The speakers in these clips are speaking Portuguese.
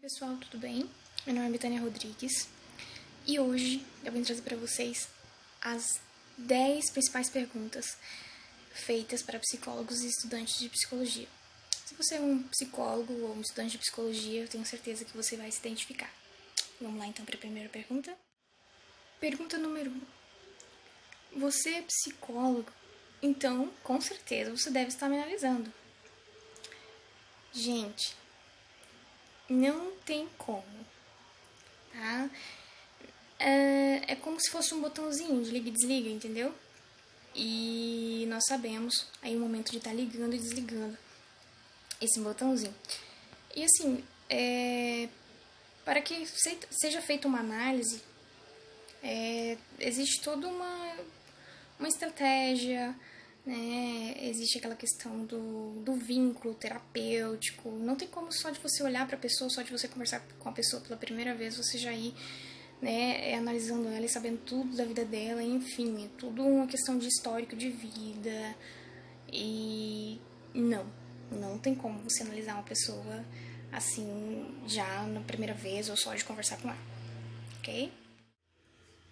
Pessoal, tudo bem? Meu nome é Betânia Rodrigues e hoje eu vim trazer para vocês as 10 principais perguntas feitas para psicólogos e estudantes de psicologia. Se você é um psicólogo ou um estudante de psicologia, eu tenho certeza que você vai se identificar. Vamos lá então para a primeira pergunta. Pergunta número 1. Você é psicólogo? Então, com certeza, você deve estar me analisando. Gente, não tem como, tá? É como se fosse um botãozinho de liga e desliga, entendeu? E nós sabemos aí o momento de estar ligando e desligando esse botãozinho. E assim, para que seja feita uma análise, existe toda uma estratégia, né? Existe aquela questão do vínculo terapêutico. Não tem como só de você olhar para a pessoa, só de você conversar com a pessoa pela primeira vez, você já ir, né, analisando ela e sabendo tudo da vida dela, enfim, é tudo uma questão de histórico de vida. E não tem como você analisar uma pessoa assim já na primeira vez ou só de conversar com ela, ok?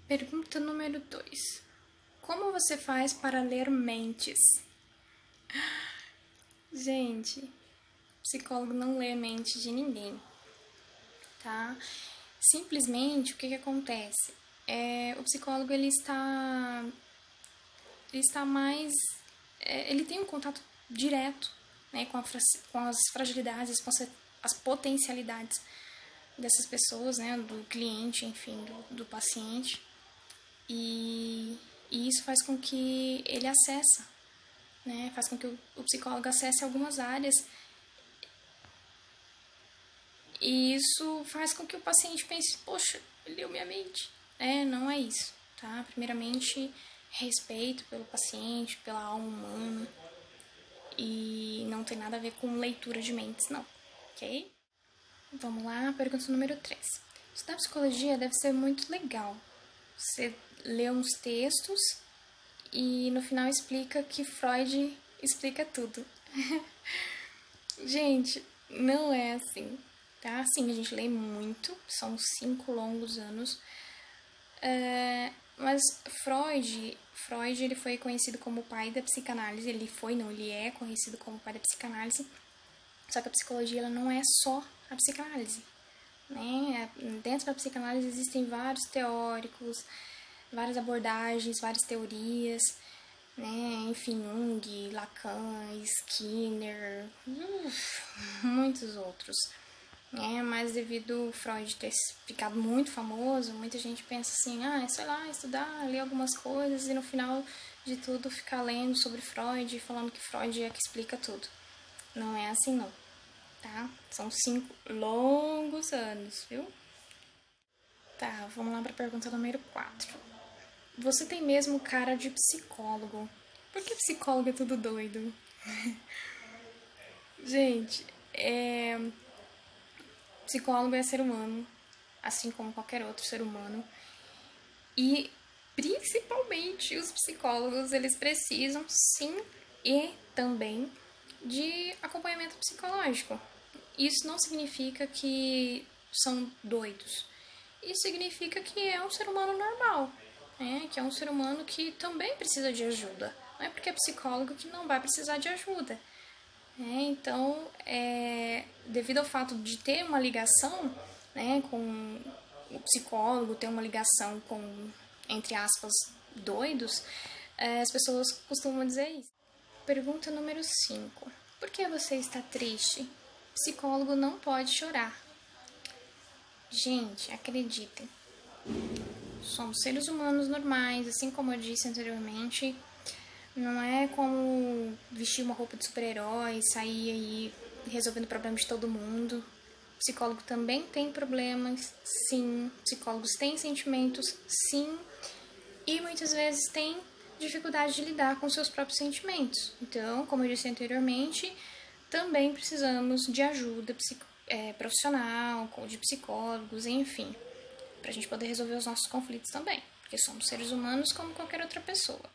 Pergunta número 2. Como você faz para ler mentes? Gente, psicólogo não lê a mente de ninguém, tá? Simplesmente, o que acontece? O psicólogo, ele está mais... ele tem um contato direto, né, com as fragilidades, com as potencialidades dessas pessoas, né, do cliente, enfim, do paciente. E isso faz com que ele acessa, né, faz com que o psicólogo acesse algumas áreas. E isso faz com que o paciente pense, poxa, ele leu minha mente. Não é isso, tá? Primeiramente, respeito pelo paciente, pela alma humana. E não tem nada a ver com leitura de mentes, não, ok? Vamos lá, pergunta número 3. Estudar psicologia deve ser muito legal. Você lê uns textos e no final explica que Freud explica tudo. Gente, não é assim, tá? Sim, a gente lê muito, são 5 longos anos. Mas Freud, ele foi conhecido como o pai da psicanálise. Ele é conhecido como o pai da psicanálise. Só que a psicologia, ela não é só a psicanálise, né? Dentro da psicanálise existem vários teóricos, várias abordagens, várias teorias, né? Enfim, Jung, Lacan, Skinner, muitos outros. Mas devido Freud ter ficado muito famoso, muita gente pensa assim, sei lá, estudar, ler algumas coisas e no final de tudo ficar lendo sobre Freud e falando que Freud é que explica tudo. Não é assim não, tá? São 5 longos anos, viu? Tá, vamos lá para a pergunta número 4. Você tem mesmo cara de psicólogo. Por que psicólogo é tudo doido? Gente, psicólogo é ser humano, assim como qualquer outro ser humano. E principalmente os psicólogos, eles precisam sim e também de acompanhamento psicológico. Isso não significa que são doidos. Isso significa que é um ser humano normal, né? Que é um ser humano que também precisa de ajuda. Não é porque é psicólogo que não vai precisar de ajuda. Então, devido ao fato de ter uma ligação, né, com o psicólogo, ter uma ligação com, entre aspas, doidos, as pessoas costumam dizer isso. Pergunta número 5. Por que você está triste? Psicólogo não pode chorar. Gente, acreditem. Somos seres humanos normais, assim como eu disse anteriormente. Não é como vestir uma roupa de super-herói, sair aí resolvendo problemas de todo mundo. Psicólogo também tem problemas, sim. Psicólogos têm sentimentos, sim. E muitas vezes têm dificuldade de lidar com seus próprios sentimentos. Então, como eu disse anteriormente, também precisamos de ajuda profissional, de psicólogos, enfim, pra gente poder resolver os nossos conflitos também, porque somos seres humanos como qualquer outra pessoa.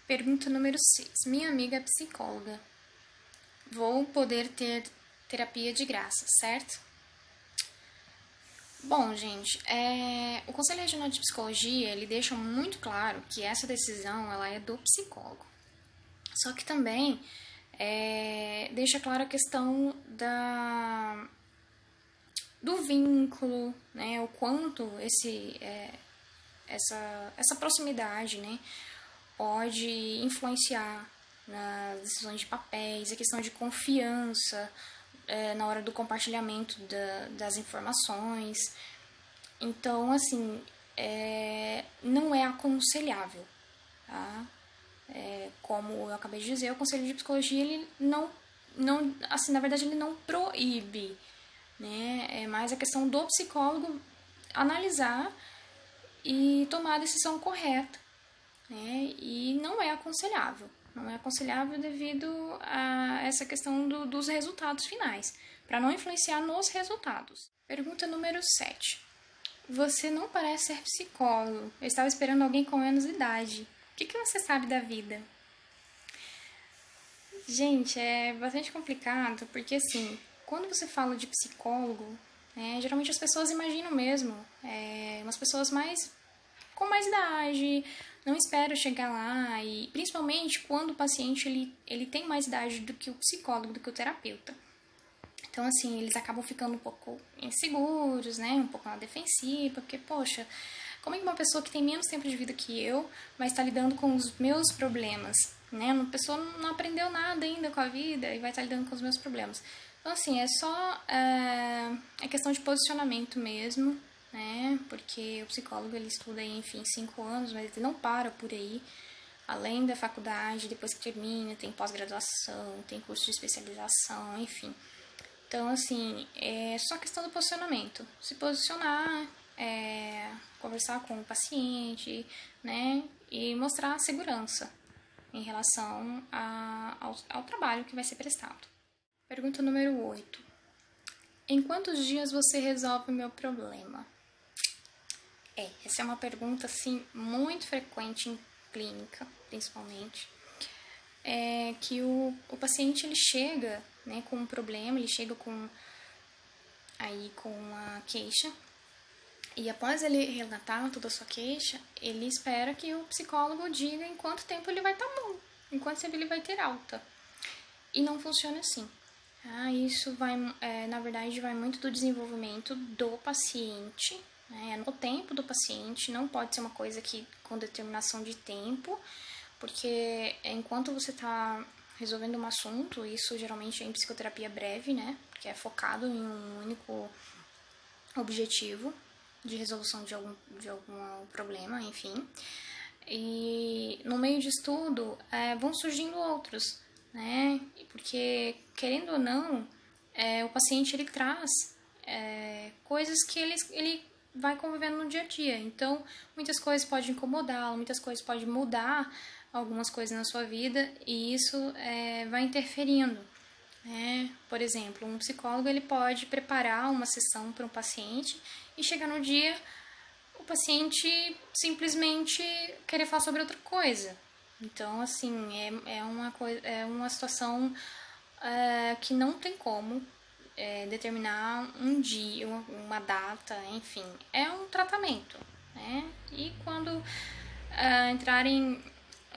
Pergunta número 6. Minha amiga é psicóloga. Vou poder ter terapia de graça, certo? Bom, gente, o Conselho Regional de Psicologia, ele deixa muito claro que essa decisão, ela é do psicólogo. Só que também deixa claro a questão do vínculo, né, o quanto essa proximidade, né, pode influenciar nas decisões de papéis, a questão de confiança na hora do compartilhamento das informações. Então, assim, não é aconselhável, tá? Como eu acabei de dizer, o Conselho de Psicologia, ele não assim, na verdade, ele não proíbe, né? É mais a questão do psicólogo analisar e tomar a decisão correta, né? E não é aconselhável. Não é aconselhável devido a essa questão dos resultados finais, para não influenciar nos resultados. Pergunta número 7. Você não parece ser psicólogo. Eu estava esperando alguém com menos idade. O que você sabe da vida? Gente, é bastante complicado, porque assim, quando você fala de psicólogo, geralmente as pessoas imaginam mesmo umas pessoas com mais idade, não espero chegar lá, e principalmente quando o paciente ele tem mais idade do que o psicólogo, do que o terapeuta. Então, assim, eles acabam ficando um pouco inseguros, né, um pouco na defensiva, porque, poxa, como é que uma pessoa que tem menos tempo de vida que eu vai estar lidando com os meus problemas, né? Uma pessoa não aprendeu nada ainda com a vida e vai estar lidando com os meus problemas. Então, assim, é só questão de posicionamento mesmo, né? Porque o psicólogo, ele estuda, enfim, 5 anos, mas ele não para por aí. Além da faculdade, depois que termina, tem pós-graduação, tem curso de especialização, enfim. Então, assim, é só questão do posicionamento. Se posicionar, conversar com o paciente, né? E mostrar segurança em relação ao trabalho que vai ser prestado. Pergunta número 8. Em quantos dias você resolve o meu problema? Essa é uma pergunta, assim, muito frequente em clínica, principalmente. Que o paciente, ele chega, né, com um problema, ele chega com uma queixa, e após ele relatar toda a sua queixa, ele espera que o psicólogo diga em quanto tempo ele vai estar bom, em quanto tempo ele vai ter alta. E não funciona assim. Isso vai, na verdade, vai muito do desenvolvimento do paciente, né, no tempo do paciente, não pode ser uma coisa que com determinação de tempo, porque enquanto você está resolvendo um assunto, isso geralmente é em psicoterapia breve, né, que é focado em um único objetivo de resolução de algum problema, enfim. E no meio de estudo vão surgindo outros, né? Porque, querendo ou não, o paciente ele traz coisas que ele vai convivendo no dia a dia. Então, muitas coisas podem incomodá-lo, muitas coisas podem mudar algumas coisas na sua vida e isso vai interferindo. Por exemplo, um psicólogo ele pode preparar uma sessão para um paciente e chegar no dia o paciente simplesmente querer falar sobre outra coisa. Então, assim, é uma situação que não tem como determinar um dia, uma data, enfim. É um tratamento, né? E quando entrarem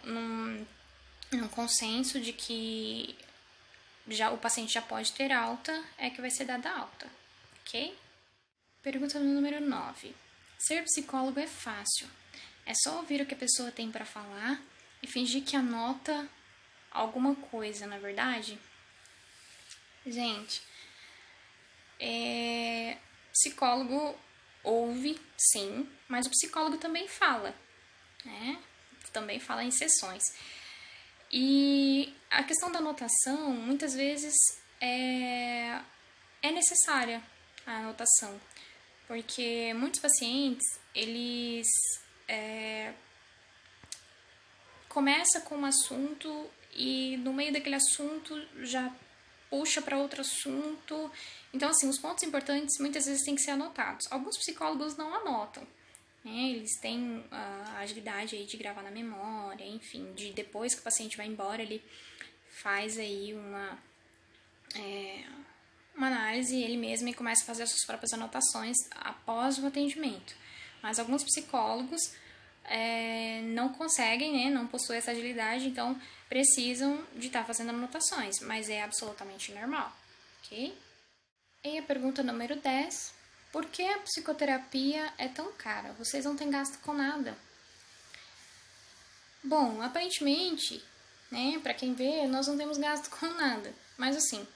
num consenso de que o paciente já pode ter alta, é que vai ser dada alta, ok? Pergunta número 9. Ser psicólogo é fácil. É só ouvir o que a pessoa tem para falar e fingir que anota alguma coisa, na verdade? Gente, psicólogo ouve, sim, mas o psicólogo também fala, né? Também fala em sessões. E a questão da anotação, muitas vezes, é necessária a anotação, porque muitos pacientes, eles começam com um assunto e no meio daquele assunto já puxa para outro assunto. Então, assim, os pontos importantes muitas vezes têm que ser anotados. Alguns psicólogos não anotam, né? Eles têm a agilidade aí de gravar na memória, enfim, de depois que o paciente vai embora, ele faz aí uma análise ele mesmo e começa a fazer as suas próprias anotações após o atendimento. Mas alguns psicólogos não conseguem, né, não possuem essa agilidade, então precisam de estar fazendo anotações, mas é absolutamente normal, ok? E a pergunta número 10, por que a psicoterapia é tão cara? Vocês não têm gasto com nada. Bom, aparentemente, né, para quem vê, nós não temos gasto com nada, mas assim,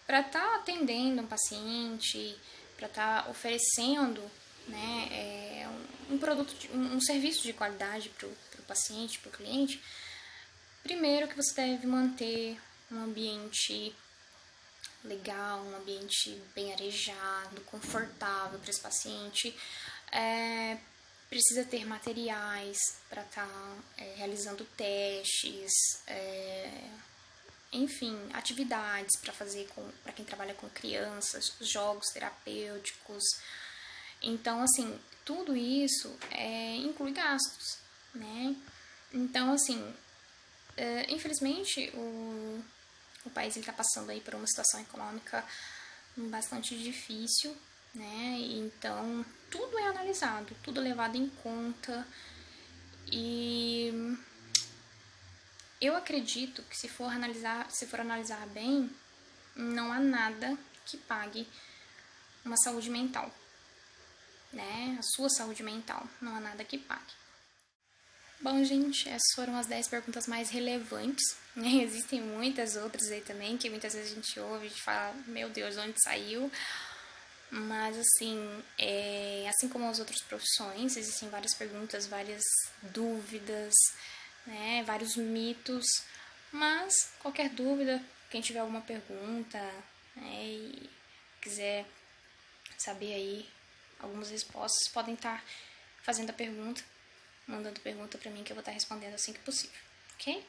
para estar atendendo um paciente, para estar oferecendo, né, um produto, um serviço de qualidade para o paciente, para o cliente, primeiro que você deve manter um ambiente legal, um ambiente bem arejado, confortável para esse paciente. Precisa ter materiais para estar realizando testes, enfim, atividades para fazer para quem trabalha com crianças, jogos terapêuticos. Então, assim, tudo isso inclui gastos, né? Então, assim, infelizmente o país está passando aí por uma situação econômica bastante difícil, né? Então, tudo é analisado, tudo é levado em conta e eu acredito que se for analisar bem, não há nada que pague uma saúde mental, né? A sua saúde mental, não há nada que pague. Bom, gente, essas foram as 10 perguntas mais relevantes, né? Existem muitas outras aí também, que muitas vezes a gente ouve e fala, meu Deus, onde saiu? Mas, assim, assim como as outras profissões, existem várias perguntas, várias dúvidas, né? Vários mitos, mas qualquer dúvida, quem tiver alguma pergunta, né? E quiser saber aí algumas respostas, podem estar fazendo a pergunta, mandando pergunta pra mim que eu vou estar respondendo assim que possível, ok?